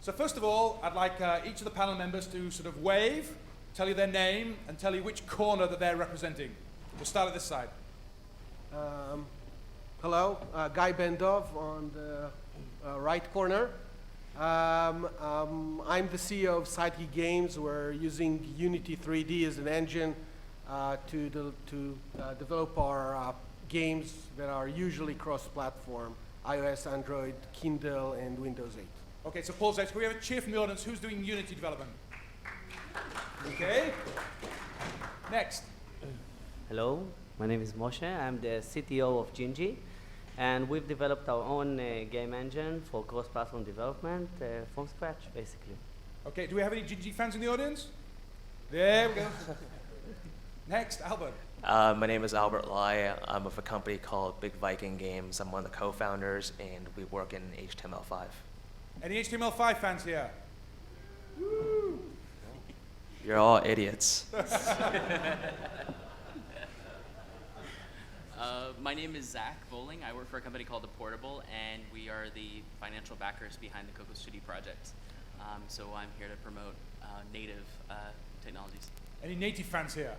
So first of all, I'd like each of the panel members to sort of wave, tell you their name, and tell you which corner that they're representing. We'll start at this side. Hello, Guy BENDOV on the right corner. I'm the CEO of Sidegeek Games. We're using Unity 3D as an engine to develop our games that are usually cross-platform, iOS, Android, Kindle, and Windows 8. Okay, so Paul's next. Can we have a cheer from the audience? Who's doing Unity development? Okay. Next. Hello, my name is Moshe. I'm the CTO of Gingy, and we've developed our own game engine for cross-platform development from scratch, basically. Okay, do we have any Gingy fans in the audience? There we go. Next, Albert. My name is Albert LAI. I'm with a company called Big Viking Games. I'm one of the co-founders, and we work in HTML5. Any HTML5 fans here? Woo! You're all idiots. My name is Zach Voling. I work for a company called The Portable, and we are the financial backers behind the Coco Studio project. So I'm here to promote native technologies. Any native fans here?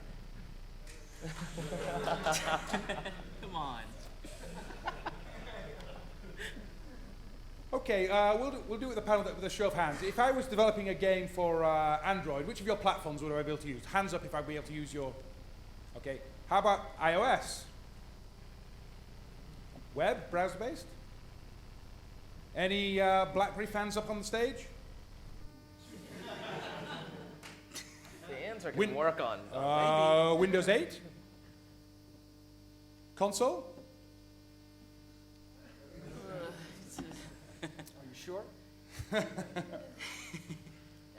Come on. Okay, we'll do it with the panel with a show of hands. If I was developing a game for Android, which of your platforms would I be able to use? Hands up if I'd be able to use your... Okay, how about iOS? Web, browser-based? Any BlackBerry fans up on the stage? The answer can work on. Windows 8? Console? Sure?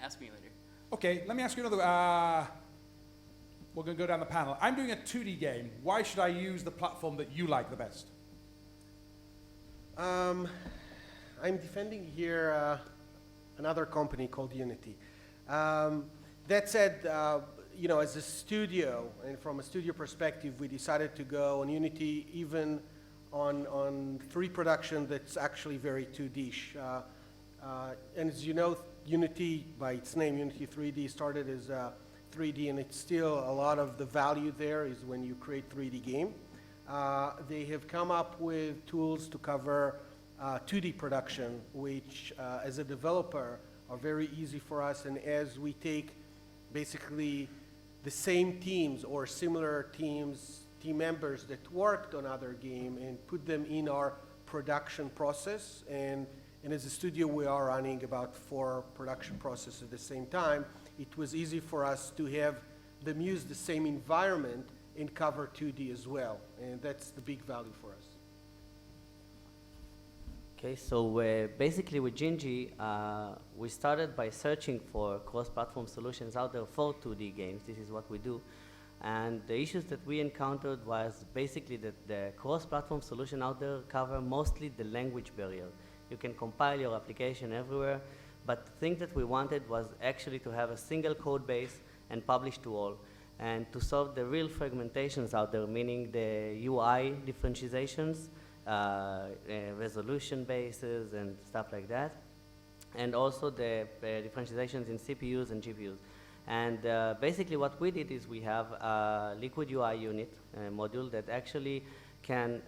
Ask me later. Okay, let me ask you another. We're going to go down the panel. I'm doing a 2D game. Why should I use the platform that you like the best? I'm defending here another company called Unity. That said, you know, as a studio, and from a studio perspective, we decided to go on Unity even on free production that's actually very 2D-ish. And as you know, Unity, by its name, Unity 3D, started as 3D, and it's still a lot of the value there is when you create 3D game. They have come up with tools to cover 2D production, which as a developer are very easy for us, and as we take basically the same teams or similar team members that worked on other game and put them in our production process. And as a studio, we are running about 4 production processes at the same time. It was easy for us to have them use the same environment and cover 2D as well. And that's the big value for us. Okay, so basically with Gingy, we started by searching for cross-platform solutions out there for 2D games. This is what we do. And the issues that we encountered was basically that the cross-platform solution out there cover mostly the language barrier. You can compile your application everywhere, but the thing that we wanted was actually to have a single code base and publish to all, and to solve the real fragmentations out there, meaning the UI differentiations, resolution bases and stuff like that, and also the differentiations in CPUs and GPUs. And basically what we did is we have a liquid UI unit module that actually can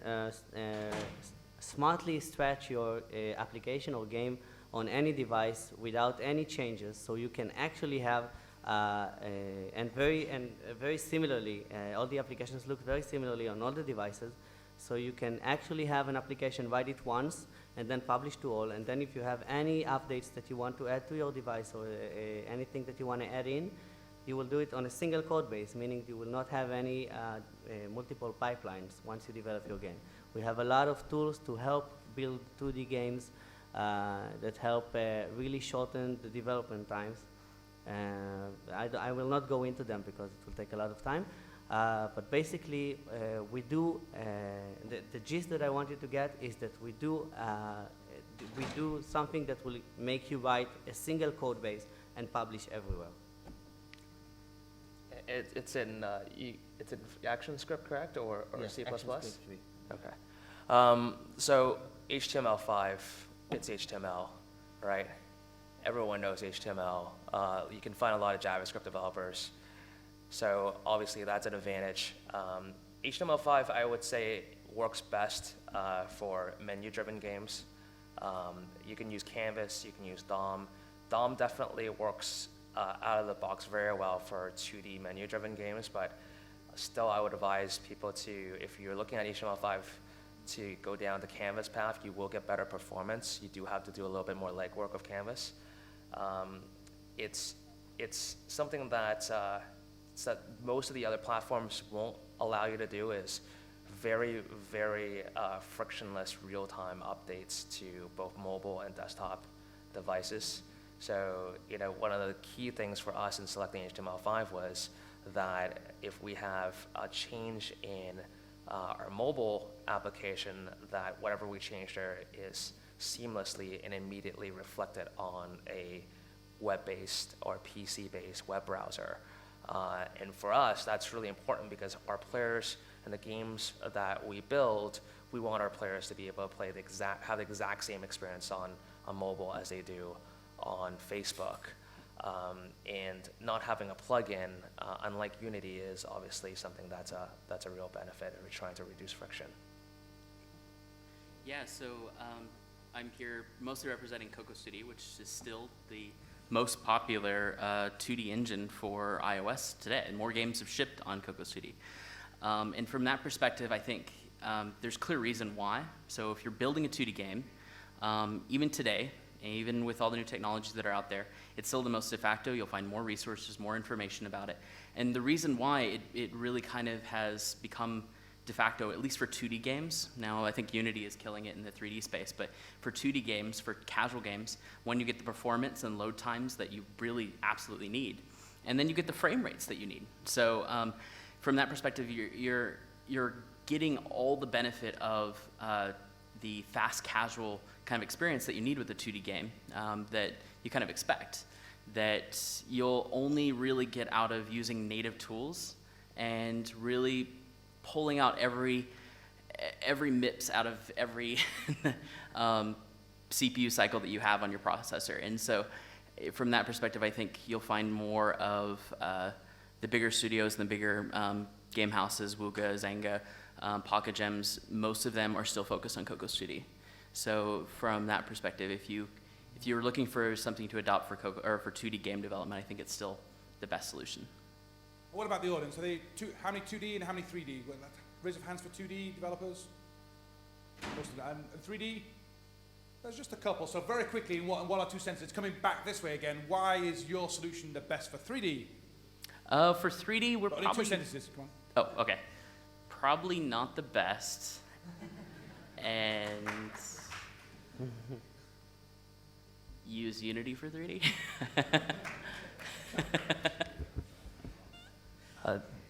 smartly stretch your application or game on any device without any changes, so you can actually have and very similarly, all the applications look very similarly on all the devices, so you can actually have an application, write it once and then publish to all, and then if you have any updates that you want to add to your device or anything that you want to add in, you will do it on a single code base, meaning you will not have any multiple pipelines once you develop your game. We have a lot of tools to help build 2D games that help really shorten the development times. I will not go into them because it will take a lot of time. But basically, we do, the gist that I want you to get is that we do something that will make you write a single code base and publish everywhere. It's in ActionScript, correct, or yes, C++? ActionScript 3. Okay. So HTML5, it's HTML, right? Everyone knows HTML. You can find a lot of JavaScript developers. So obviously that's an advantage. HTML5, I would say, works best for menu-driven games. You can use Canvas, you can use DOM. DOM definitely works out of the box very well for 2D menu-driven games, but still I would advise people to, if you're looking at HTML5, to go down the Canvas path. You will get better performance. You do have to do a little bit more legwork of Canvas. It's something that most of the other platforms won't allow you to do, is very, very frictionless real-time updates to both mobile and desktop devices. So, one of the key things for us in selecting HTML5 was that if we have a change in our mobile application, that whatever we change there is seamlessly and immediately reflected on a web-based or PC-based web browser. And for us, that's really important because our players and the games that we build, we want our players to be able to have the exact same experience on mobile as they do on Facebook. And not having a plugin, unlike Unity, is obviously something that's a real benefit, and we're trying to reduce friction. Yeah, so I'm here mostly representing Cocoa Studio, which is still the most popular 2D engine for iOS today. More games have shipped on Cocoa Studio. And from that perspective, I think there's clear reason why. So if you're building a 2D game, even today, even with all the new technologies that are out there, it's still the most de facto. You'll find more resources, more information about it. And the reason why it really kind of has become de facto, at least for 2D games. Now, I think Unity is killing it in the 3D space, but for 2D games, for casual games, when you get the performance and load times that you really absolutely need, and then you get the frame rates that you need. So from that perspective, you're getting all the benefit of the fast casual kind of experience that you need with a 2D game that you kind of expect, that you'll only really get out of using native tools and really pulling out every MIPS out of every CPU cycle that you have on your processor. And so from that perspective, I think you'll find more of the bigger studios and the bigger game houses, Wooga, Zynga, Pocket Gems. Most of them are still focused on Cocoa Studio. So from that perspective, if you're looking for something to adopt for for 2D game development, I think it's still the best solution. What about the audience? Are they how many 2D and how many 3D? Raise of hands for 2D developers. Most of them. And 3D? There's just a couple. So very quickly, in one or two sentences, coming back this way again, why is your solution the best for 3D? For 3D, we're only probably... 2 sentences, come on. Oh, okay. Probably not the best. And use Unity for 3D.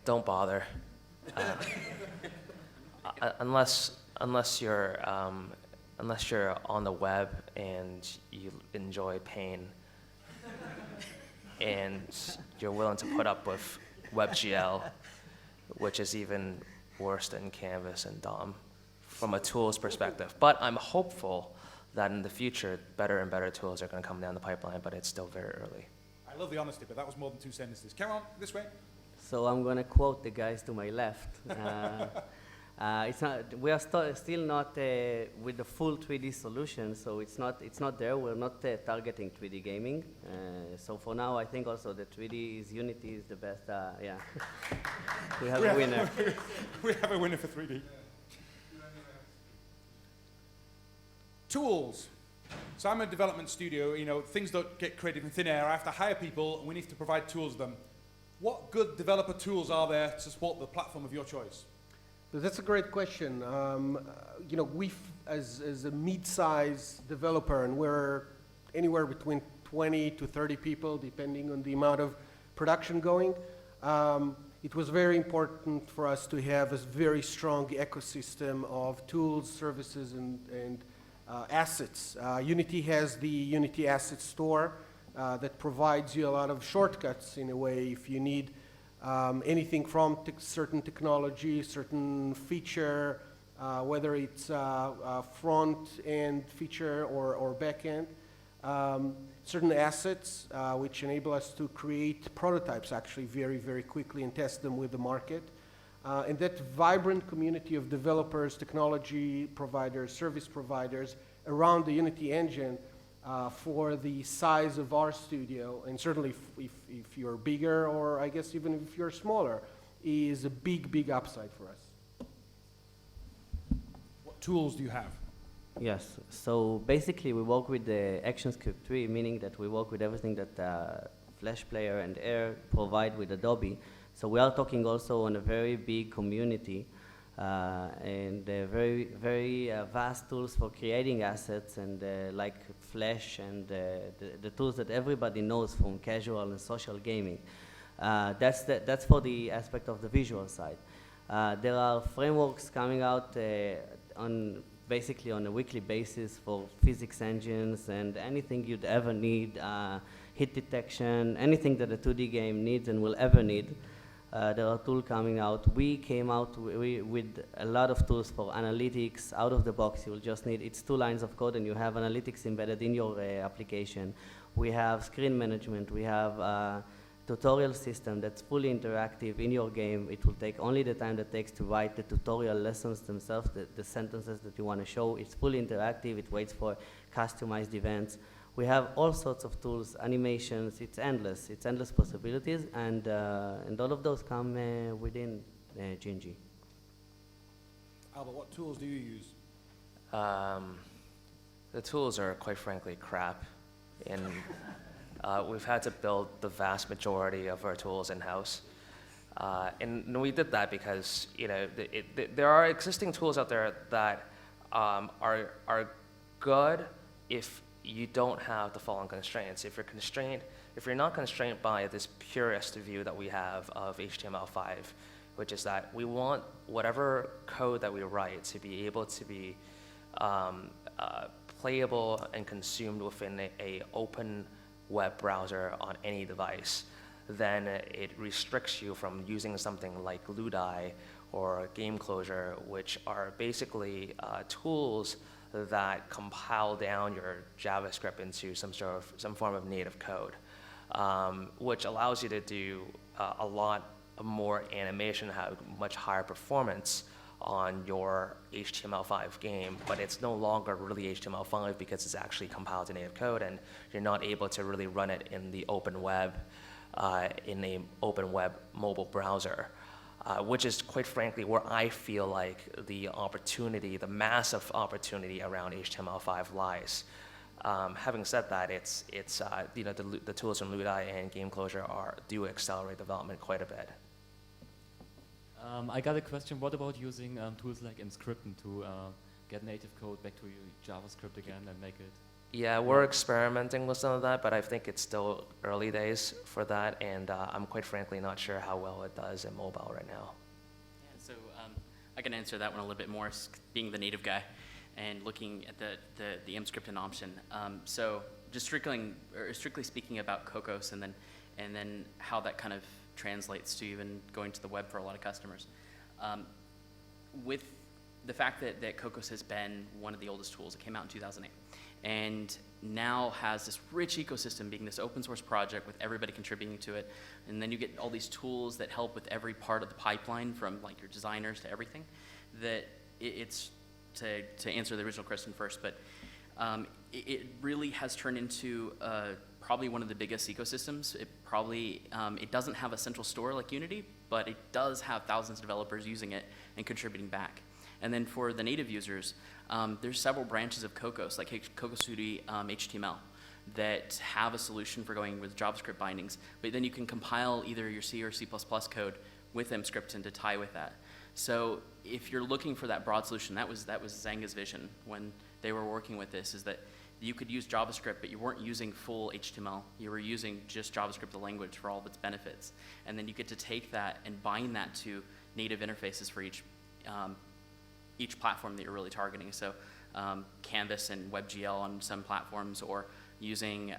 Don't bother, unless you're on the web and you enjoy pain, and you're willing to put up with WebGL, which is even worse than Canvas and DOM from a tools perspective. But I'm hopeful that in the future, better and better tools are going to come down the pipeline, but it's still very early. I love the honesty, but that was more than 2 sentences. Come on, this way. So I'm going to quote the guys to my left. It's not, we are still not with the full 3D solution, so it's not there. We're not targeting 3D gaming. So for now, I think also the 3D is Unity is the best. Yeah, we have a winner. We have a winner for 3D. Tools. So I'm a development studio. Things don't get created in thin air. I have to hire people, and we need to provide tools to them. What good developer tools are there to support the platform of your choice? That's a great question. We, as a mid-size developer, and we're anywhere between 20 to 30 people, depending on the amount of production going, it was very important for us to have a very strong ecosystem of tools, services, and assets. Unity has the Unity Asset Store that provides you a lot of shortcuts in a way if you need anything from certain technology, certain feature, whether it's front-end feature or back-end. Certain assets which enable us to create prototypes actually very, very quickly and test them with the market. And that vibrant community of developers, technology providers, service providers around the Unity engine for the size of our studio, and certainly if you're bigger, or I guess even if you're smaller, is a big, big upside for us. What tools do you have? Yes, so basically we work with the ActionScript 3, meaning that we work with everything that Flash Player and Air provide with Adobe. So we are talking also on a very big community and very, very vast tools for creating assets, and like Flash and the tools that everybody knows from casual and social gaming. That's for the aspect of the visual side. There are frameworks coming out basically on a weekly basis for physics engines and anything you'd ever need, hit detection, anything that a 2D game needs and will ever need. There are tools coming out. We came out with a lot of tools for analytics out of the box. You'll just need, it's 2 lines of code and you have analytics embedded in your application. We have screen management. We have a tutorial system that's fully interactive in your game. It will take only the time that it takes to write the tutorial lessons themselves, the sentences that you want to show. It's fully interactive. It waits for customized events. We have all sorts of tools, animations. It's endless possibilities, and all of those come within G&G. Albert, what tools do you use? The tools are, quite frankly, crap. And we've had to build the vast majority of our tools in-house. And we did that because, you know, there are existing tools out there that are good if you don't have the following constraints. If you're not constrained by this purist view that we have of HTML5, which is that we want whatever code that we write to be able to be playable and consumed within a open web browser on any device, then it restricts you from using something like LAI or Game Closure, which are basically tools that compile down your JavaScript into some form of native code, which allows you to do a lot more animation, have much higher performance on your HTML5 game, but it's no longer really HTML5 because it's actually compiled to native code, and you're not able to really run it in the open web, in a open web mobile browser. Which is, quite frankly, where I feel like the opportunity, the massive opportunity around HTML5 lies. Having said that, it's you know, the tools from LAI and Game Closure do accelerate development quite a bit. I got a question. What about using tools like Emscripten to get native code back to JavaScript again and make it? Yeah, we're experimenting with some of that, but I think it's still early days for that, and I'm quite frankly not sure how well it does in mobile right now. Yeah, so I can answer that one a little bit more, being the native guy and looking at the Emscripten option. So just strictly speaking about Cocos, and then how that kind of translates to even going to the web for a lot of customers. With the fact that Cocos has been one of the oldest tools, it came out in 2008. And now has this rich ecosystem, being this open source project with everybody contributing to it. And then you get all these tools that help with every part of the pipeline, from like your designers to everything. That it's, to answer the original question first, but it really has turned into probably one of the biggest ecosystems. It doesn't have a central store like Unity, but it does have thousands of developers using it and contributing back. And then for the native users, there's several branches of Cocos, like Cocos Studio HTML, that have a solution for going with JavaScript bindings, but then you can compile either your C or C++ code with Emscripten to tie with that. So if you're looking for that broad solution, that was Zynga's vision when they were working with this, is that you could use JavaScript, but you weren't using full HTML. You were using just JavaScript, the language, for all of its benefits. And then you get to take that and bind that to native interfaces for each platform that you're really targeting. So Canvas and WebGL on some platforms, or using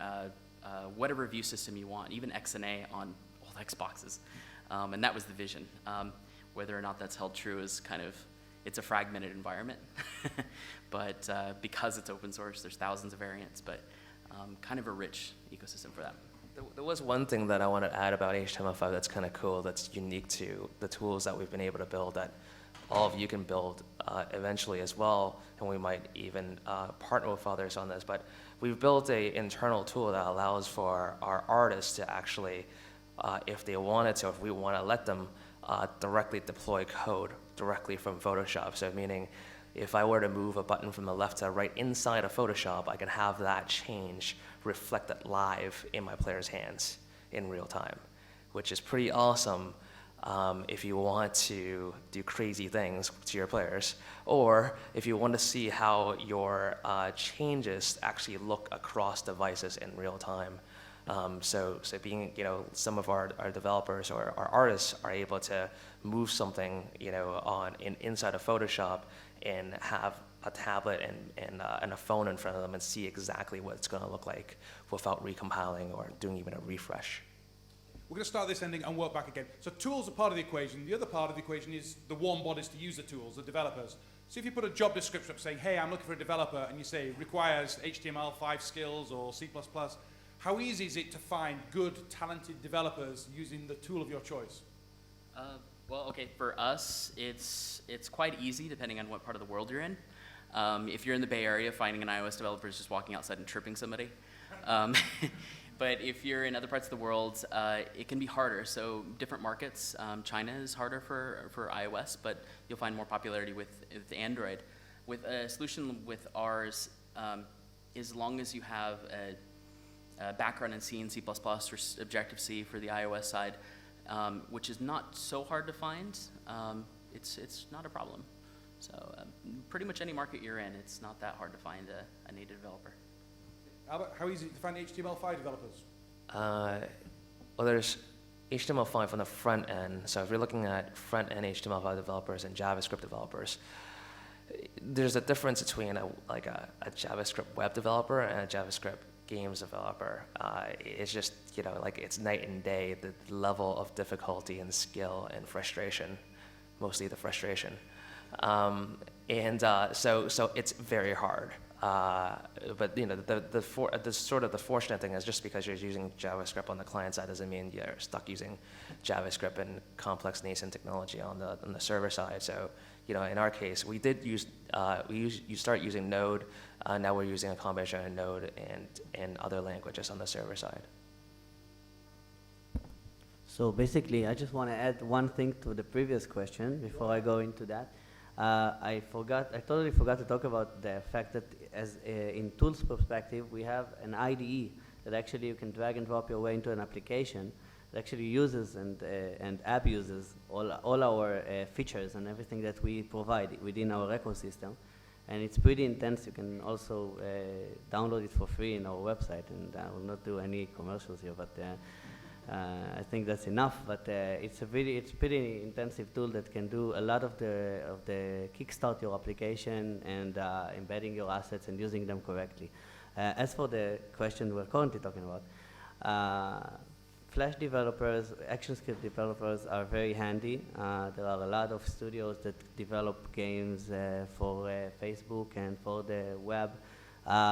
whatever view system you want, even XNA on old Xboxes. And that was the vision. Whether or not that's held true is kind of it's a fragmented environment. But because it's open source, there's thousands of variants, but kind of a rich ecosystem for that. There was one thing that I want to add about HTML5 that's kind of cool, that's unique to the tools that we've been able to build, that all of you can build eventually as well, and we might even partner with others on this. But we've built an internal tool that allows for our artists to actually, if they wanted to, if we want to let them directly deploy code directly from Photoshop. So meaning, if I were to move a button from the left to right inside of Photoshop, I can have that change reflected live in my player's hands in real time, which is pretty awesome if you want to do crazy things to your players, or if you want to see how your changes actually look across devices in real time. So being, some of our developers or our artists are able to move something, inside of Photoshop and have a tablet and a phone in front of them and see exactly what it's going to look like without recompiling or doing even a refresh. We're going to start this ending and work back again. So tools are part of the equation. The other part of the equation is the warm bodies to use the tools, the developers. So if you put a job description up saying, hey, I'm looking for a developer, and you say requires HTML5 skills or C++, how easy is it to find good, talented developers using the tool of your choice? Well, okay, for us, it's quite easy depending on what part of the world you're in. If you're in the Bay Area, finding an iOS developer is just walking outside and tripping somebody. But if you're in other parts of the world, it can be harder. So different markets, China is harder for iOS, but you'll find more popularity with Android. With a solution with ours, as long as you have a background in C and C++ or Objective-C for the iOS side, which is not so hard to find, it's not a problem. So pretty much any market you're in, it's not that hard to find a native developer. Albert, how easy is it to find HTML5 developers? Well, there's HTML5 on the front end. So if you're looking at front-end HTML5 developers and JavaScript developers, there's a difference between a JavaScript web developer and a JavaScript games developer. It's just, it's night and day, the level of difficulty and skill and frustration, mostly the frustration. So it's very hard. But the sort of the fortunate thing is just because you're using JavaScript on the client side doesn't mean you're stuck using JavaScript and complex nascent technology on the server side. So in our case, we did you start using Node. Now we're using a combination of Node and other languages on the server side. So basically, I just want to add one thing to the previous question before I go into that. I totally forgot to talk about the fact that in tools perspective, we have an IDE that actually you can drag and drop your way into an application that actually uses and abuses all our features and everything that we provide within our ecosystem. And it's pretty intense. You can also download it for free in our website, and I will not do any commercials here, but I think that's enough, but it's pretty intensive tool that can do a lot of the kickstart your application and embedding your assets and using them correctly. As for the question we're currently talking about, Flash developers, ActionScript developers are very handy. There are a lot of studios that develop games for Facebook and for the web.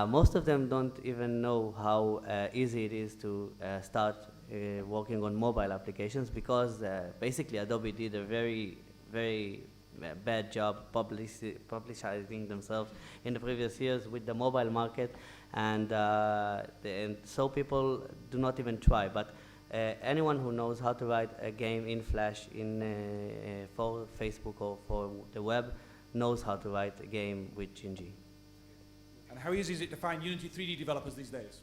Most of them don't even know how easy it is to start working on mobile applications, because basically Adobe did a very, very bad job publicizing themselves in the previous years with the mobile market, and so people do not even try. But anyone who knows how to write a game in Flash for Facebook or for the web knows how to write a game with Gingy. And how easy is it to find Unity 3D developers these days?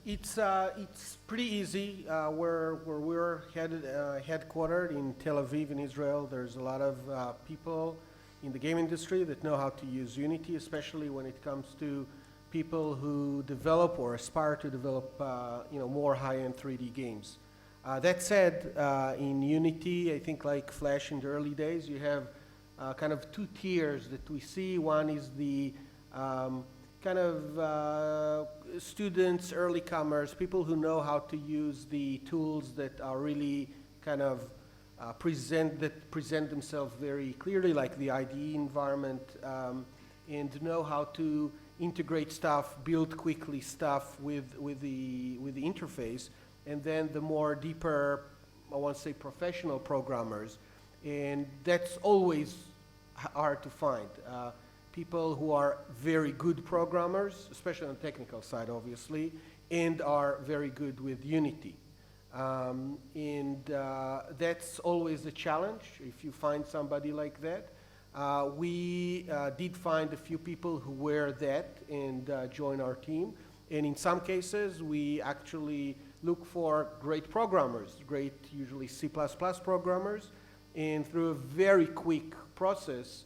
It's pretty easy. Where we're headquartered in Tel Aviv in Israel, there's a lot of people in the game industry that know how to use Unity, especially when it comes to people who develop or aspire to develop more high-end 3D games. That said, in Unity, I think like Flash in the early days, you have kind of two tiers that we see. One is the kind of students, early comers, people who know how to use the tools that are really kind of present themselves very clearly, like the IDE environment, and know how to integrate stuff, build quickly stuff with the interface, and then the more deeper, I want to say, professional programmers, and that's always hard to find. People who are very good programmers, especially on the technical side, obviously, and are very good with Unity. That's always a challenge if you find somebody like that. We did find a few people who were that and joined our team. And in some cases, we actually look for great programmers, great usually C++ programmers. And through a very quick process,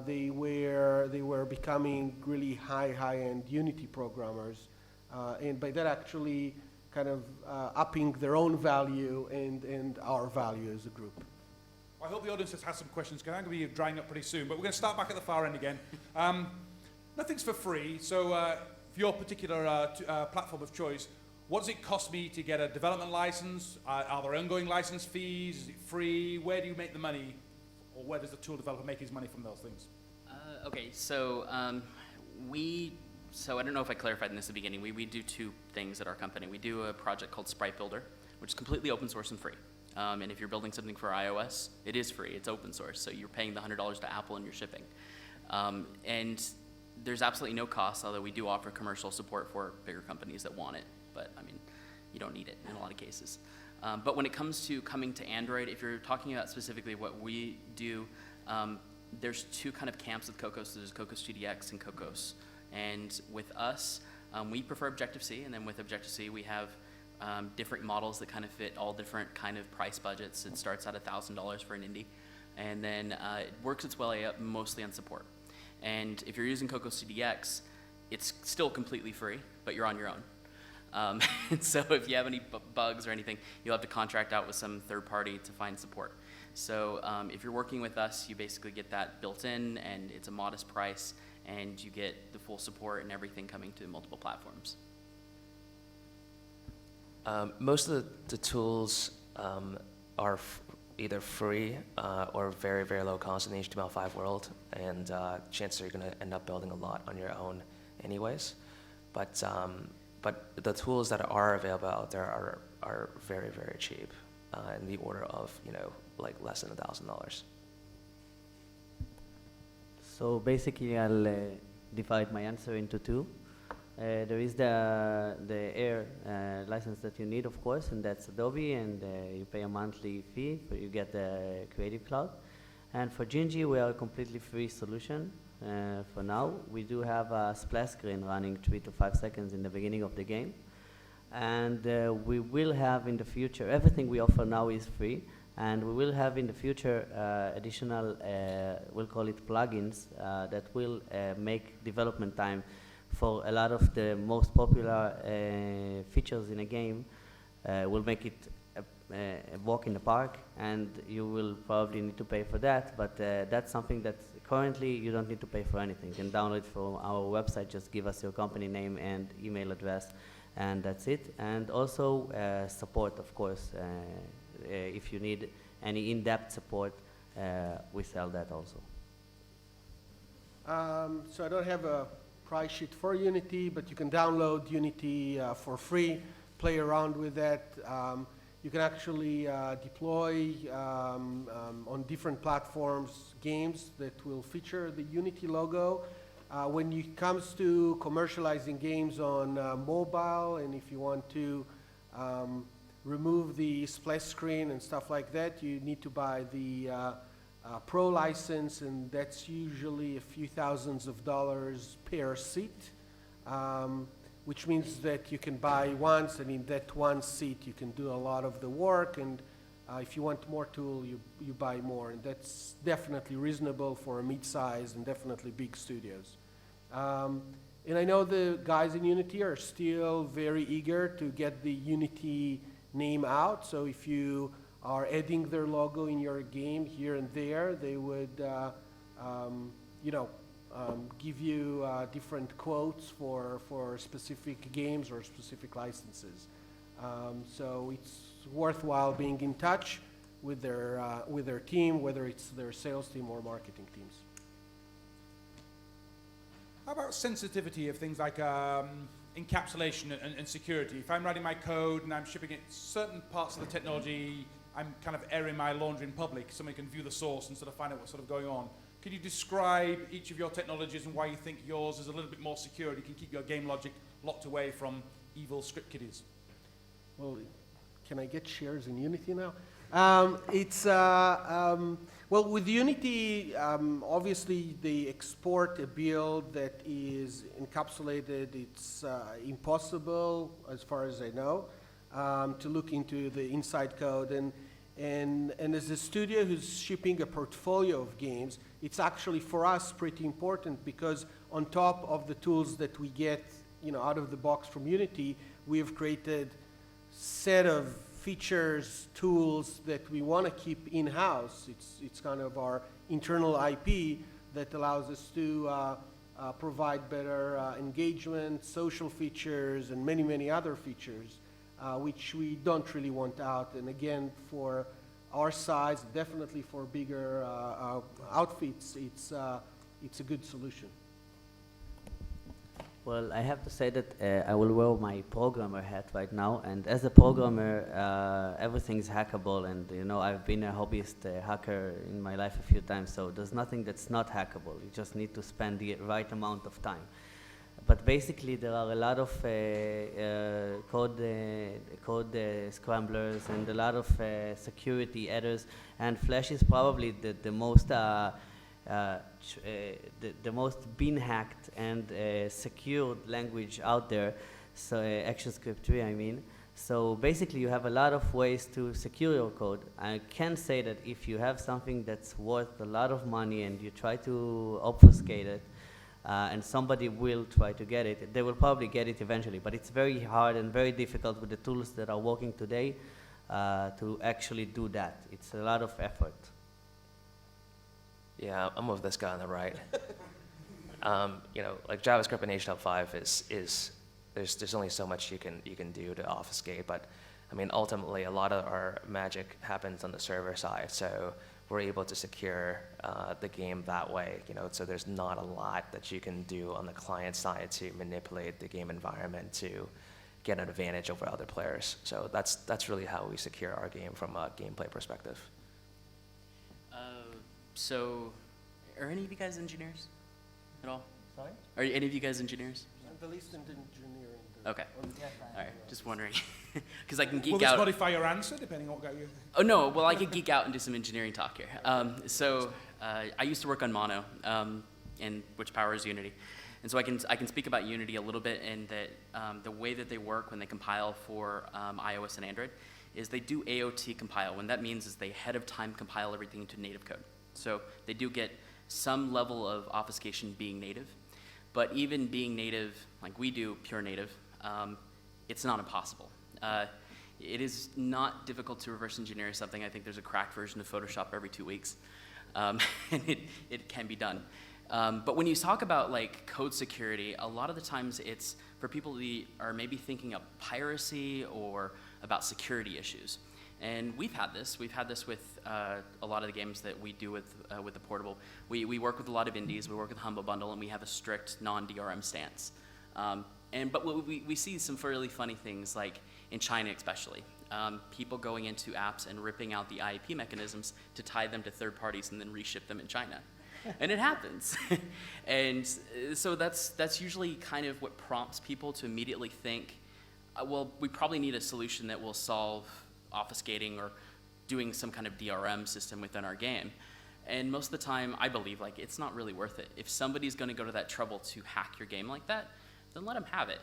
they were becoming really high-end Unity programmers. And by that actually kind of upping their own value and our value as a group. I hope the audience has some questions, because I'm going to be drying up pretty soon, but we're going to start back at the far end again. Nothing's for free, so for your particular platform of choice, what does it cost me to get a development license? Are there ongoing license fees? Is it free? Where do you make the money? Or where does the tool developer make his money from those things? Okay, so so I don't know if I clarified this at the beginning. We do two things at our company. We do a project called Sprite Builder, which is completely open source and free. And if you're building something for iOS, it is free. It's open source, so you're paying the $100 to Apple and you're shipping. And there's absolutely no cost, although we do offer commercial support for bigger companies that want it. But, I mean, you don't need it in a lot of cases. But when it comes to coming to Android, if you're talking about specifically what we do, there's two kind of camps with Cocos. There's Cocos GDX and Cocos. And with us, we prefer Objective-C, and then with Objective-C, we have different models that kind of fit all different kind of price budgets. It starts at $1,000 for an indie, and then it works its way up mostly on support. And if you're using Cocos CDX, it's still completely free, but you're on your own. And so if you have any bugs or anything, you'll have to contract out with some third party to find support. So if you're working with us, you basically get that built in, and it's a modest price, and you get the full support and everything coming to multiple platforms. Most of the tools are either free or very, very low cost in the HTML5 world, and chances are you're going to end up building a lot on your own anyways. But the tools that are available out there are very, very cheap, in the order of, like less than $1,000. So basically, I'll divide my answer into two. There is the Air license that you need, of course, and that's Adobe, and you pay a monthly fee, but you get the Creative Cloud. And for Gingy, we are a completely free solution. For now, we do have a splash screen running 3 to 5 seconds in the beginning of the game. And we will have in the future, everything we offer now is free, and we will have in the future additional, we'll call it plugins, that will make development time for a lot of the most popular features in a game. Will make it a walk in the park, and you will probably need to pay for that, but that's something that currently you don't need to pay for anything. You can download from our website, just give us your company name and email address, and that's it. And also support, of course. If you need any in-depth support, we sell that also. So I don't have a price sheet for Unity, but you can download Unity for free, play around with that. You can actually deploy on different platforms games that will feature the Unity logo. When it comes to commercializing games on mobile, and if you want to remove the splash screen and stuff like that, you need to buy the Pro license, and that's usually a few thousands of dollars per seat, which means that you can buy once, and in that one seat you can do a lot of the work, and if you want more tool, you buy more, and that's definitely reasonable for a mid-size and definitely big studios. And I know the guys in Unity are still very eager to get the Unity name out, so if you are adding their logo in your game here and there, they would give you different quotes for specific games or specific licenses. So it's worthwhile being in touch. with their team, whether it's their sales team or marketing teams. How about sensitivity of things like encapsulation and security? If I'm writing my code and I'm shipping it, certain parts of the technology, I'm kind of airing my laundry in public. Somebody can view the source and sort of find out what's sort of going on. Could you describe each of your technologies and why you think yours is a little bit more secure? You can keep your game logic locked away from evil script kiddies. Well, can I get shares in Unity now? Well, with Unity, obviously they export a build that is encapsulated. It's impossible, as far as I know, to look into the inside code. And as a studio who's shipping a portfolio of games, it's actually for us pretty important, because on top of the tools that we get, out of the box from Unity, we have created set of features, tools that we want to keep in-house. It's kind of our internal IP that allows us to provide better engagement, social features, and many, many other features, which we don't really want out. And again, for our size, definitely for bigger outfits, it's a good solution. Well, I have to say that I will wear my programmer hat right now, and as a programmer, everything's hackable, and I've been a hobbyist hacker in my life a few times, so there's nothing that's not hackable. You just need to spend the right amount of time. But basically, there are a lot of code scramblers and a lot of security adders, and Flash is probably the most the most bin-hacked and secured language out there, so ActionScript 3, I mean. So basically, you have a lot of ways to secure your code. I can say that if you have something that's worth a lot of money and you try to obfuscate it, and somebody will try to get it, they will probably get it eventually. But it's very hard and very difficult with the tools that are working today to actually do that. It's a lot of effort. Yeah, I'm with this guy on the right. Like JavaScript in HTML5 is there's only so much you can do to obfuscate, but I mean ultimately a lot of our magic happens on the server side, so we're able to secure the game that way. So there's not a lot that you can do on the client side to manipulate the game environment to get an advantage over other players. So that's really how we secure our game from a gameplay perspective. So, are any of you guys engineers at all? Sorry? Are any of you guys engineers? I'm the least in engineering. Okay. All right, just wondering. Because I can geek Will this out. modify your answer, depending on what guy you... Oh, no, well, I could geek out and do some engineering talk here. I used to work on Mono, which powers Unity. And so I can speak about Unity a little bit, and that the way that they work when they compile for iOS and Android is they do AOT compile. What that means is they ahead of time compile everything into native code. So they do get some level of obfuscation being native, but even being native, like we do, pure native, it's not impossible. It is not difficult to reverse engineer something. I think there's a cracked version of Photoshop every 2 weeks, and it can be done. But when you talk about like code security, a lot of the times it's for people who are maybe thinking of piracy or about security issues. And we've had this with a lot of the games that we do with the portable. We work with a lot of indies, we work with Humble Bundle, and we have a strict non-DRM stance. But we see some fairly funny things, like in China especially. People going into apps and ripping out the IAP mechanisms to tie them to third parties and then reship them in China. And it happens. And so that's usually kind of what prompts people to immediately think, well, we probably need a solution that will solve obfuscating or doing some kind of DRM system within our game. And most of the time, I believe, like, it's not really worth it. If somebody's going to go to that trouble to hack your game like that, then let them have it.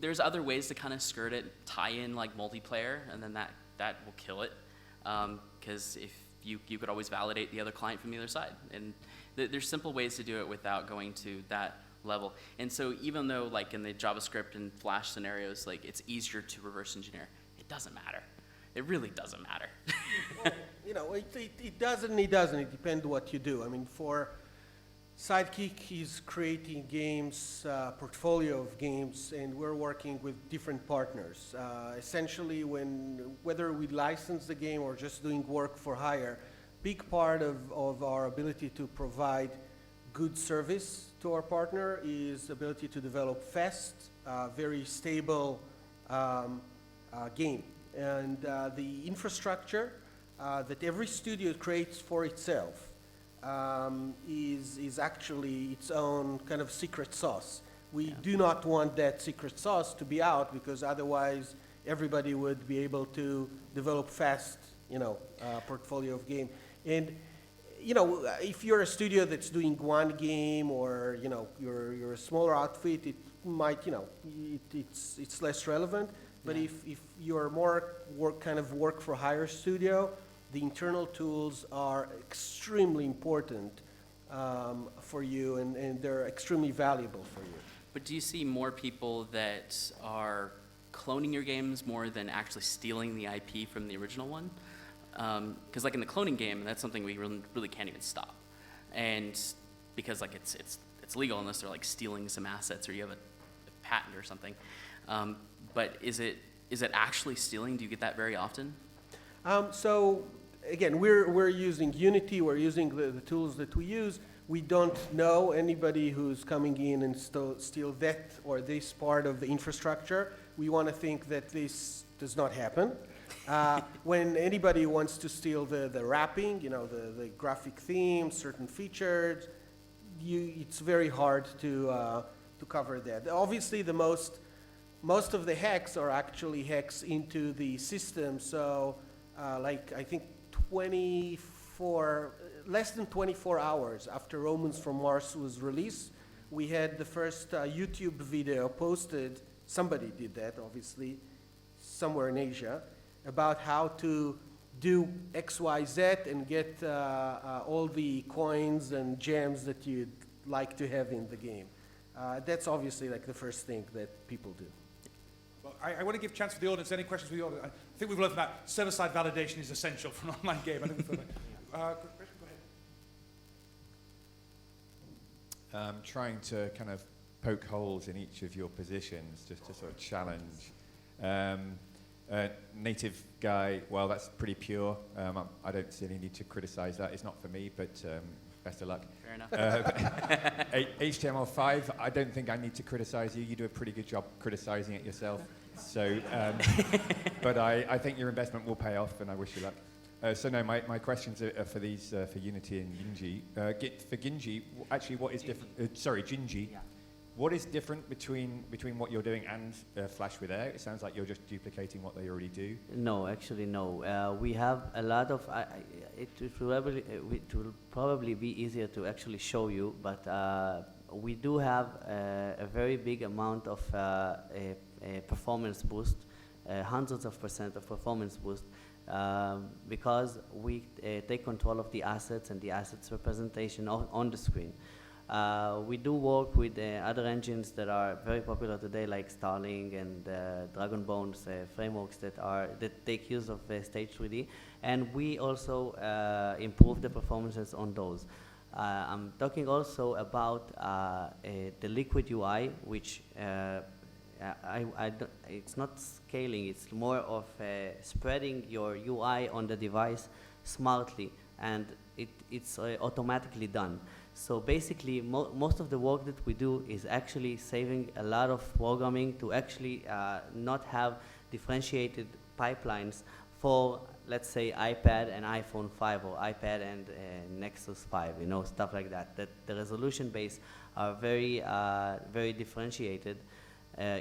There's other ways to kind of skirt it, tie in like multiplayer, and then that will kill it. Because if you could always validate the other client from the other side. And there's simple ways to do it without going to that level. And so even though like in the JavaScript and Flash scenarios, like it's easier to reverse engineer, it doesn't matter. It really doesn't matter. Well, it doesn't. It depends what you do. I mean, for Sidekick is creating games, portfolio of games, and we're working with different partners. Essentially, whether we license the game or just doing work for hire, big part of our ability to provide good service to our partner is ability to develop fast, very stable game. And the infrastructure that every studio creates for itself is actually its own kind of secret sauce. We do not want that secret sauce to be out, because otherwise everybody would be able to develop fast, portfolio of game. And if you're a studio that's doing one game, or you're a smaller outfit, it might it's less relevant. But if you're more work for hire studio, the internal tools are extremely important for you, and they're extremely valuable for you. But do you see more people that are cloning your games more than actually stealing the IP from the original one? Because like in the cloning game, that's something we really can't even stop, and because like it's legal unless they're like stealing some assets or you have a patent or something. But is it actually stealing? Do you get that very often? So again, we're using Unity. We're using the tools that we use. We don't know anybody who's coming in and steal that or this part of the infrastructure. We want to think that this does not happen. When anybody wants to steal the wrapping, the graphic theme, certain features, it's very hard to cover that. Obviously, most of the hacks are actually hacks into the system. So, I think less than 24 hours after Romans from Mars was released, we had the first YouTube video posted. Somebody did that, obviously, somewhere in Asia, about how to do X, Y, Z and get all the coins and gems that you'd like to have in the game. That's obviously like the first thing that people do. Well, I want to give a chance for the audience. Any questions for the audience? I think we've learned that server-side validation is essential for an online game. I think we've go ahead. Trying to kind of poke holes in each of your positions, just to sort of challenge. Native guy, well, that's pretty pure. I don't see any need to criticize that. It's not for me, but best of luck. Fair enough. HTML5, I don't think I need to criticize you. You do a pretty good job criticizing it yourself. So, but I think your investment will pay off, and I wish you luck. So no, my questions are for these, for Unity and Gingy. For Gingy, actually, what is different? Gingy. Yeah. What is different between what you're doing and Flash with Air? It sounds like you're just duplicating what they already do. No, actually, no. We have a lot of. It will probably be easier to actually show you, but we do have a very big amount of a performance boost, hundreds of % of performance boost, because we take control of the assets and the assets representation on the screen. We do work with other engines that are very popular today, like Starling and Dragonbones frameworks that take use of Stage 3D, and we also improve the performances on those. I'm talking also about the Liquid UI, which it's not scaling; it's more of spreading your UI on the device smartly, and it's automatically done. So basically, most of the work that we do is actually saving a lot of programming to actually not have differentiated pipelines for, let's say, iPad and iPhone 5 or iPad and Nexus 5, stuff like that. That the resolution base are very, very differentiated.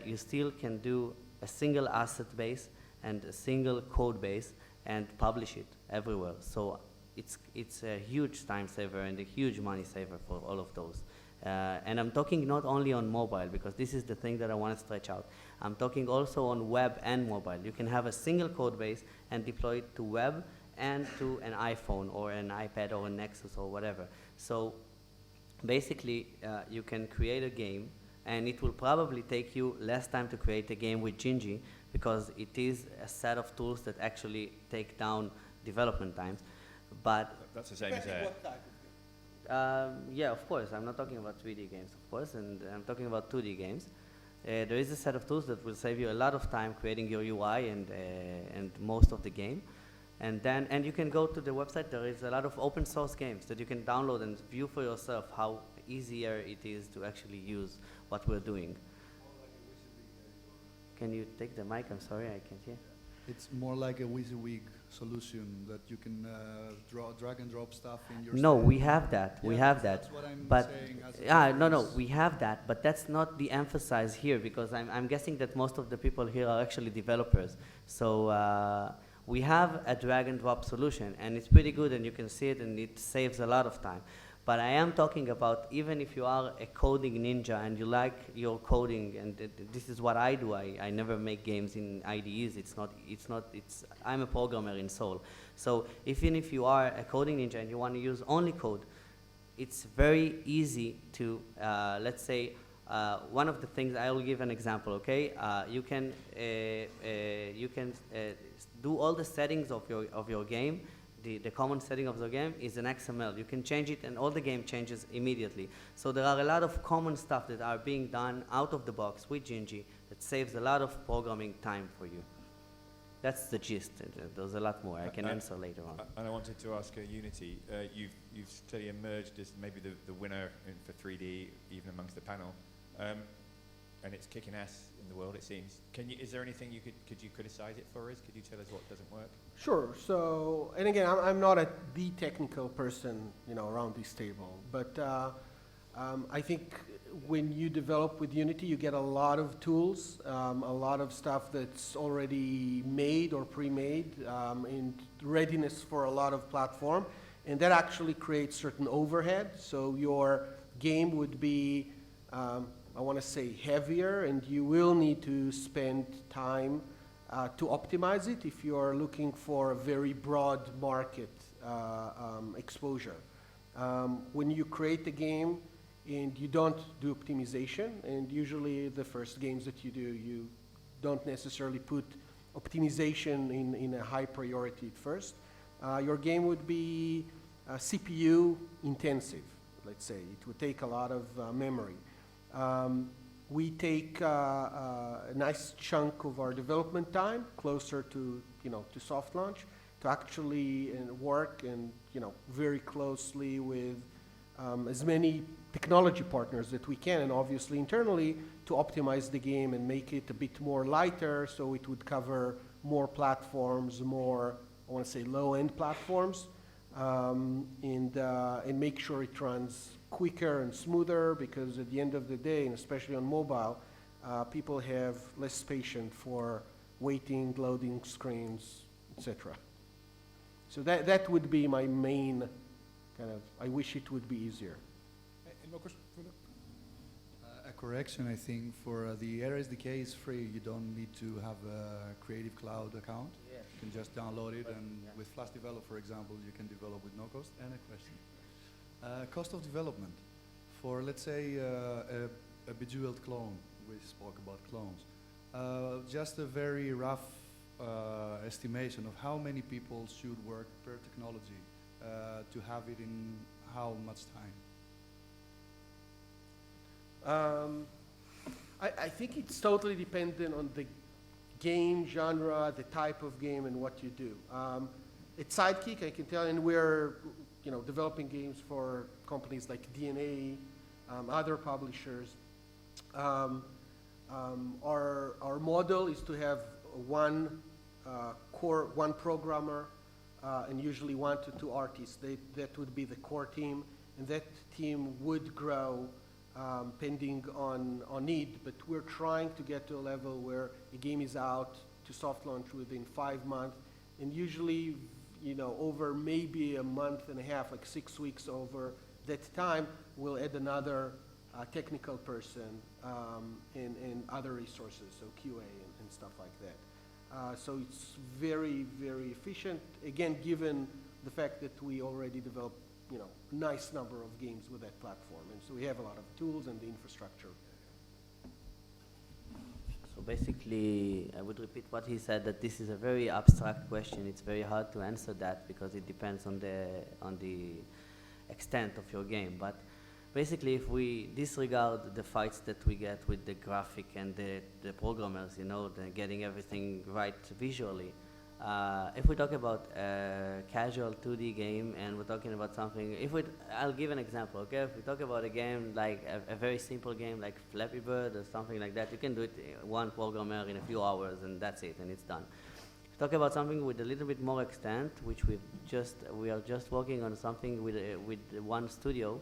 You still can do a single asset base and a single code base and publish it everywhere. So it's a huge time saver and a huge money saver for all of those. And I'm talking not only on mobile, because this is the thing that I want to stretch out. I'm talking also on web and mobile. You can have a single code base and deploy it to web and to an iPhone or an iPad or a Nexus or whatever. So basically, you can create a game, and it will probably take you less time to create a game with Gingy, because it is a set of tools that actually take down development times. But that's the same as Air. Yeah, of course. I'm not talking about 3D games, of course, and I'm talking about 2D games. There is a set of tools that will save you a lot of time creating your UI and most of the game. And you can go to the website. There is a lot of open source games that you can download and view for yourself how easier it is to actually use what we're doing. Can you take the mic? I'm sorry, I can't hear. It's more like a WYSIWYG solution that you can drag and drop stuff in your No, stand. we have that. We Yeah, have that. that's what I'm But saying as a no, difference. we have that, but that's not the emphasis here because I'm guessing that most of the people here are actually developers. So we have a drag and drop solution, and it's pretty good, and you can see it, and it saves a lot of time. But I am talking about even if you are a coding ninja and you like your coding, and this is what I do. I never make games in IDEs. I'm a programmer in Soul. So even if you are a coding ninja and you want to use only code, it's very easy to, let's say, one of the things, I will give an example, okay? You can do all the settings of your game. The common setting of the game is an XML. You can change it and all the game changes immediately. So there are a lot of common stuff that are being done out of the box with Gingy that saves a lot of programming time for you. That's the gist. There's a lot more I can answer later on. And I wanted to ask Unity, you've clearly emerged as maybe the winner for 3D, even amongst the panel. And it's kicking ass in the world, it seems. Is there anything could you criticize it for us? Could you tell us what doesn't work? Sure. So, and again, I'm not the technical person, around this table, but I think when you develop with Unity, you get a lot of tools, a lot of stuff that's already made or pre-made, and readiness for a lot of platform, and that actually creates certain overhead. So your game would be, I want to say, heavier, and you will need to spend time to optimize it if you are looking for a very broad market exposure. When you create a game and you don't do optimization, and usually the first games that you do, you don't necessarily put optimization in a high priority at first, your game would be CPU intensive, let's say. It would take a lot of memory. We take a nice chunk of our development time closer to soft launch to actually work and very closely with as many technology partners that we can, and obviously internally, to optimize the game and make it a bit more lighter so it would cover more platforms, more, I want to say, low-end platforms, and make sure it runs quicker and smoother, because at the end of the day, and especially on mobile, people have less patience for waiting, loading screens, etc. So that would be my main kind of, I wish it would be easier. Any more questions? A correction, I think, for the Air SDK is free. You don't need to have a Creative Cloud account. Yeah. You can just download it, and yeah. with Flash Develop, for example, you can develop with no cost. And a question. Cost of development for, let's say, a Bejeweled clone. We spoke about clones. Just a very rough estimation of how many people should work per technology to have it in how much time? I think it's totally dependent on the game genre, the type of game, and what you do. At Sidekick, I can tell, and we're developing games for companies like DNA, other publishers. Our model is to have one programmer, and usually 1 to 2 artists. That would be the core team, and that team would grow pending on need, but we're trying to get to a level where a game is out to soft launch within 5 months, and usually, over maybe a month and a half, like 6 weeks over that time, we'll add another technical person and other resources, so QA and stuff like that. So it's very, very efficient, again, given the fact that we already developed nice number of games with that platform, and so we have a lot of tools and the infrastructure. So basically, I would repeat what he said, that this is a very abstract question. It's very hard to answer that because it depends on the extent of your game. But basically, if we disregard the fights that we get with the graphic and the programmers, you know, the getting everything right visually, if we talk about a casual 2D game and we're talking about something, I'll give an example, okay? If we talk about a game like a very simple game like Flappy Bird or something like that, you can do it one programmer in a few hours and that's it, and it's done. If we talk about something with a little bit more extent, which we are just working on something with one studio,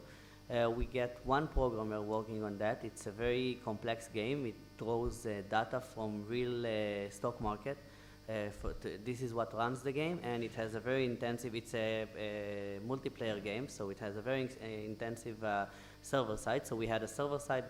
we get one programmer working on that. It's a very complex game. It throws data from real stock market. This is what runs the game, and it has a very intensive, it's a multiplayer game, so it has a very intensive server side. So we had a server-side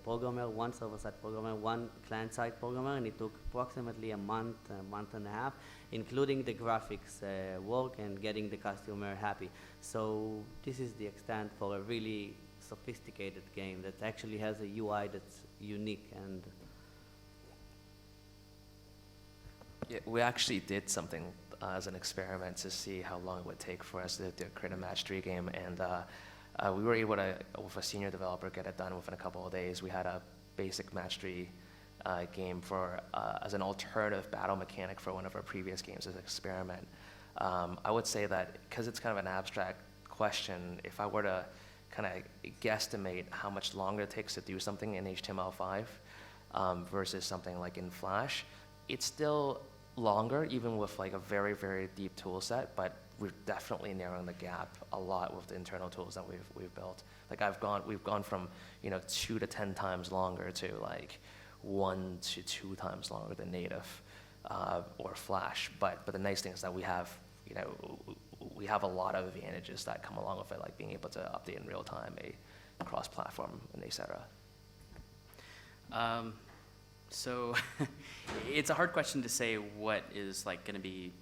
programmer, one server-side programmer, one client-side programmer, and it took approximately a month and a half, including the graphics work and getting the customer happy. So this is the extent for a really sophisticated game that actually has a UI that's unique. And Yeah, we actually did something as an experiment to see how long it would take for us to create a match 3 game, and we were able to, with a senior developer, get it done within a couple of days. We had a basic match 3 game for as an alternative battle mechanic for one of our previous games as an experiment. I would say that because it's kind of an abstract question, if I were to kind of guesstimate how much longer it takes to do something in HTML5 versus something like in Flash, it's still longer, even with like a very, very deep tool set, but we're definitely narrowing the gap a lot with the internal tools that we've built. Like we've gone from, 2 to 10 times longer to like 1 to 2 times longer than native or Flash. But the nice thing is that we have a lot of advantages that come along with it, like being able to update in real time, a cross-platform, and etc. So it's a hard question to say what is like going to be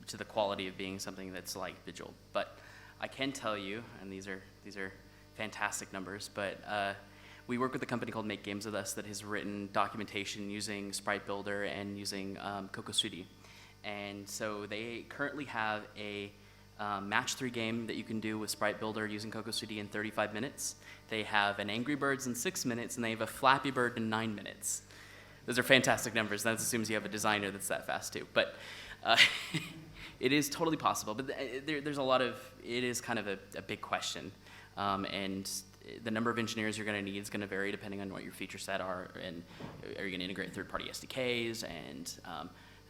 to the quality of being something that's like Bejeweled, but I can tell you, and these are fantastic numbers, but we work with a company called Make Games With Us that has written documentation using Sprite Builder and using Coco Studio, and so they currently have a match 3 game that you can do with Sprite Builder using Coco Studio in 35 minutes. They have an Angry Birds in 6 minutes, and they have a Flappy Bird in 9 minutes. Those are fantastic numbers. That assumes you have a designer that's that fast too. But it is totally possible. But there's a lot of, it is kind of a big question. And the number of engineers you're going to need is going to vary depending on what your feature set are. And are you going to integrate third-party SDKs? And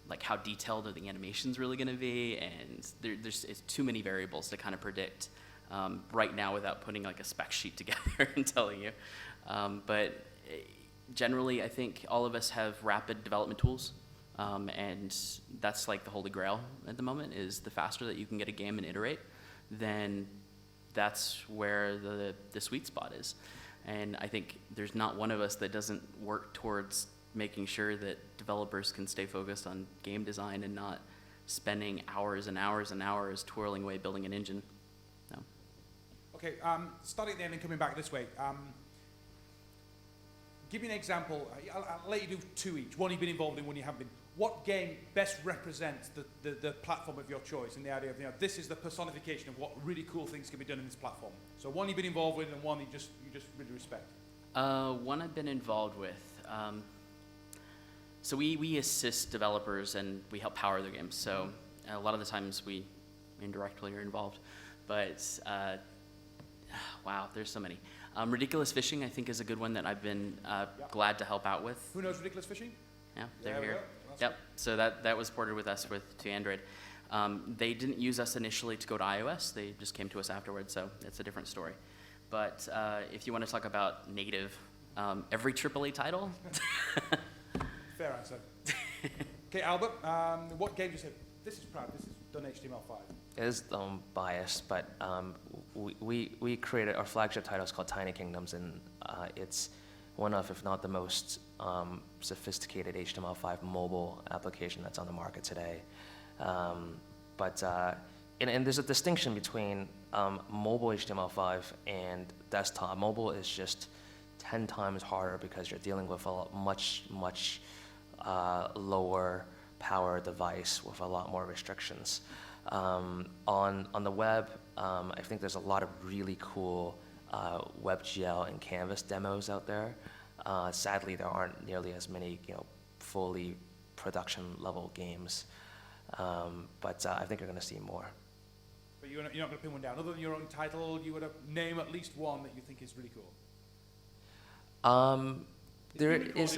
like how detailed are the animations really going to be? And there's too many variables to kind of predict right now without putting like a spec sheet together and telling you. But generally, I think all of us have rapid development tools, and that's like the holy grail at the moment, is the faster that you can get a game and iterate, then that's where the sweet spot is. And I think there's not one of us that doesn't work towards making sure that developers can stay focused on game design and not spending hours and hours and hours twirling away building an engine. No. Okay, starting at the end and coming back this way. Give me an example. I'll let you do 2 each. One you've been involved in, one you haven't been. What game best represents the platform of your choice and the idea of, this is the personification of what really cool things can be done in this platform? So one you've been involved with and one you just really respect. One I've been involved with. So we assist developers and we help power their games. So a lot of the times we indirectly are involved. But wow, there's so many. Ridiculous Fishing, I think, is a good one that I've been glad to help out with. Who knows Ridiculous Fishing? Yeah, they're There we here. go. Yep. So that was ported with us to Android. They didn't use us initially to go to iOS. They just came to us afterwards. So it's a different story. But if you want to talk about native, every AAA title. Fair answer. Okay, Albert, what game do you say, this is proud, this is done HTML5? It is biased, but we created our flagship title is called Tiny Kingdoms, and it's one of, if not the most sophisticated HTML5 mobile application that's on the market today. And there's a distinction between mobile HTML5 and desktop. Mobile is just 10 times harder because you're dealing with a much lower power device with a lot more restrictions. On the web, I think there's a lot of really cool WebGL and Canvas demos out there. Sadly, there aren't nearly as many, fully production level games. But I think you're going to see more. But you're not going to pin one down. Other than your own title, you would name at least one that you think is really cool. This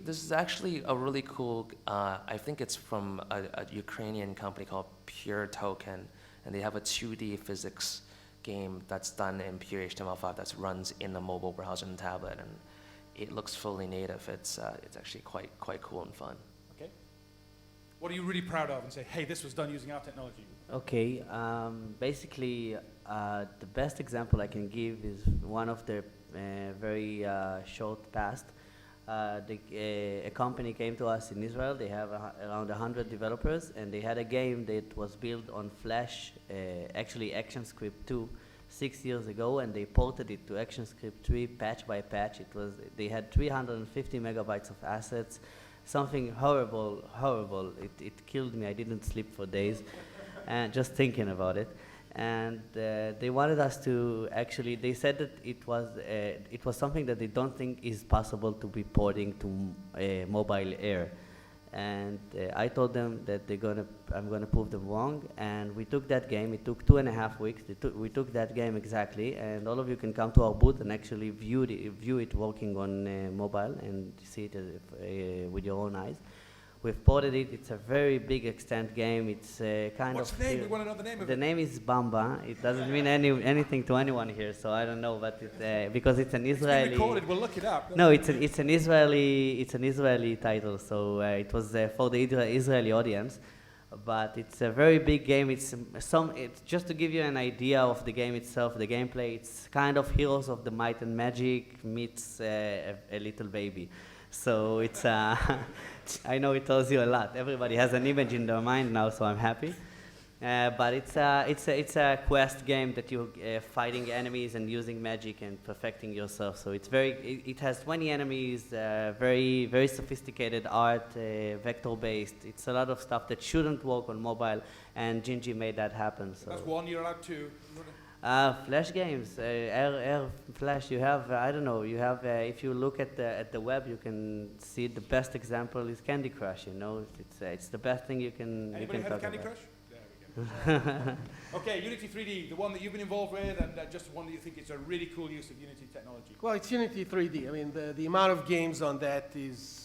is actually a really cool, I think it's from a Ukrainian company called Pure Token, and they have a 2D physics game that's done in pure HTML5 that runs in the mobile browser and tablet, and it looks fully native. It's actually quite cool and fun. Okay. What are you really proud of and say, hey, this was done using our technology? Okay, basically, the best example I can give is one of the very short past. A company came to us in Israel. They have around 100 developers, and they had a game that was built on Flash, actually ActionScript 2, 6 years ago, and they ported it to ActionScript 3 patch by patch. They had 350 megabytes of assets, something horrible. It killed me. I didn't sleep for days, and just thinking about it. And they wanted us to actually, they said that it was something that they don't think is possible to be porting to mobile air. And I told them that I'm gonna prove them wrong, and we took that game. It took 2.5 weeks. We took that game exactly, and all of you can come to our booth and actually view it working on mobile and see it with your own eyes. We've ported it. It's a very big extent game. It's kind What's of... the name? We want to know the name of it. The name is Bamba. It doesn't mean anything to anyone here, so I don't know, but because it's an Israeli... It's been recorded. We'll look it up. No, it's an Israeli title, so it was for the Israeli audience. But it's a very big game. It's just to give you an idea of the game itself, the gameplay. It's kind of Heroes of the Might and Magic meets a little baby. So it's I know it tells you a lot. Everybody has an image in their mind now, so I'm happy. But it's a quest game that you're fighting enemies and using magic and perfecting yourself. So it has 20 enemies, very very sophisticated art, vector based. It's a lot of stuff that shouldn't work on mobile, and Gingy made that happen. So that's one. You're allowed two. Flash games, Air Flash. You have I don't know. You have if you look at the web, you can see the best example is Candy Crush. It's the best thing you can. Anybody heard of Candy Crush? Okay, Unity 3D, the one that you've been involved with, and just one that you think is a really cool use of Unity technology. Well, it's Unity 3D. I mean, the amount of games on that is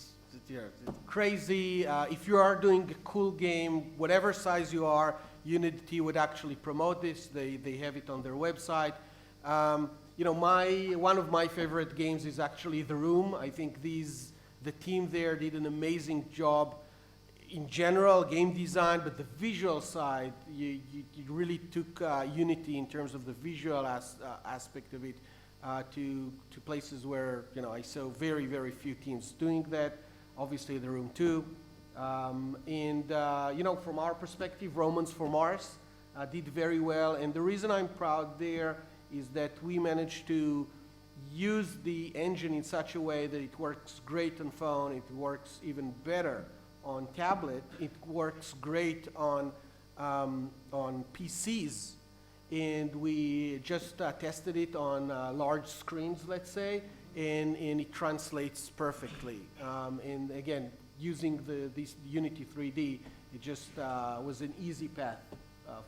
crazy. If you are doing a cool game, whatever size you are, Unity would actually promote this. They have it on their website. One of my favorite games is actually The Room. I think the team there did an amazing job in general, game design, but the visual side, you really took Unity in terms of the visual aspect of it to places where I saw very, very few teams doing that. Obviously, The Room 2. From our perspective, Romans for Mars did very well. And the reason I'm proud there is that we managed to use the engine in such a way that it works great on phone, it works even better on tablet, it works great on PCs. And we just tested it on large screens, let's say, and it translates perfectly. And again, using this Unity 3D, it just was an easy path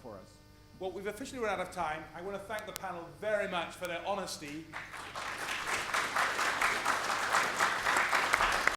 for us. Well, we've officially run out of time. I want to thank the panel very much for their honesty.